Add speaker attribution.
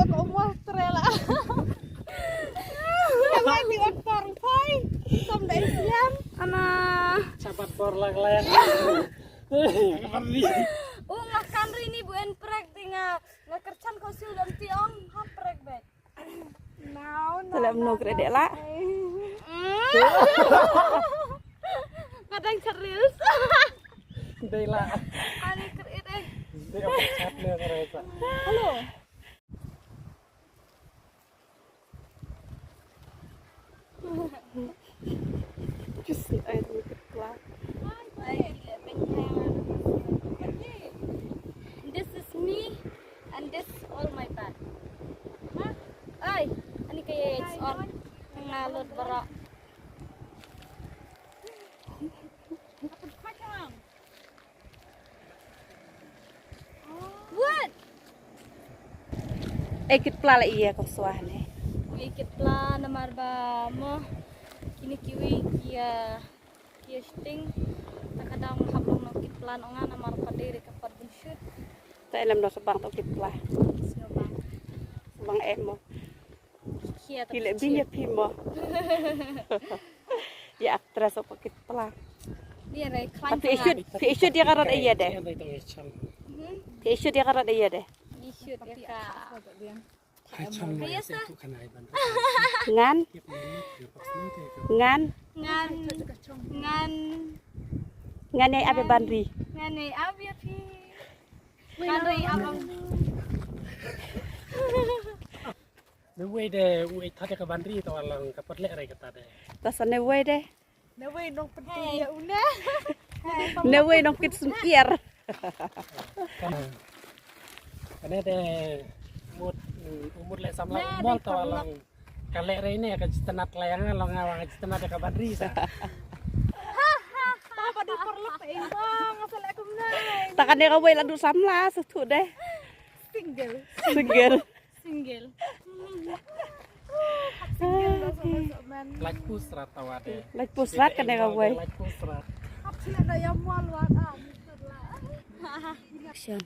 Speaker 1: kok mau trela. Sampai di ekor pai. Sampai siam.
Speaker 2: Ana.
Speaker 3: Sabat bor layang.
Speaker 2: Ngakan rini buen prek tinga. Ngakercan kau sil dan tiong haprek bet.
Speaker 1: Dalam nuk redek lah.
Speaker 2: Kadang serius.
Speaker 3: Dela.
Speaker 2: Ani kerit eh.
Speaker 3: Dia chat le kereta.
Speaker 1: Halo.
Speaker 2: Just I look at black. This is me and this all my bag. Ay, ani kaya it's on. Ngalot bara. What?
Speaker 1: Ekit pala iya kau suahne.
Speaker 2: Ikit plan namar ba mo. Kini kiwi kia sting. Kadang hablong no kit plan onga namar padere kapat bunsut.
Speaker 1: Tak elam do sebang to kit pala.
Speaker 2: Snobang.
Speaker 1: Sebang emo.
Speaker 2: Kia
Speaker 1: Kile binya pimo. Ya aktres op kit pala.
Speaker 2: Dia rai klan.
Speaker 1: Tapi isu dia karat iya deh. Isu dia karat iya deh.
Speaker 2: Isut ya ka.
Speaker 1: Ngan. Ngan.
Speaker 2: Ngan ngan
Speaker 1: Ngan ay abe bandri.
Speaker 2: ngan ni abia pi. Ngan abang.
Speaker 3: Wei de wei tadi ke bandri to alang ke perle re kata de.
Speaker 1: Tasane we deh.
Speaker 2: Nawe dong penting ya una.
Speaker 1: Newe nong kit sumkier.
Speaker 3: Karena de umur le samla mol to alang kale re ini ka jitanat layangan lang awang jitanat ke bandri sa.
Speaker 2: Apa di perlek bang asal aku nai.
Speaker 1: Takane ka we ladu samla sutu deh.
Speaker 2: Single.
Speaker 1: Single.
Speaker 2: Single.
Speaker 3: Like pusrat tawade.
Speaker 1: Like pusrat kane ka we.
Speaker 3: Like pusrat.
Speaker 2: Apa sih ada yang mual wan ah.
Speaker 1: Action.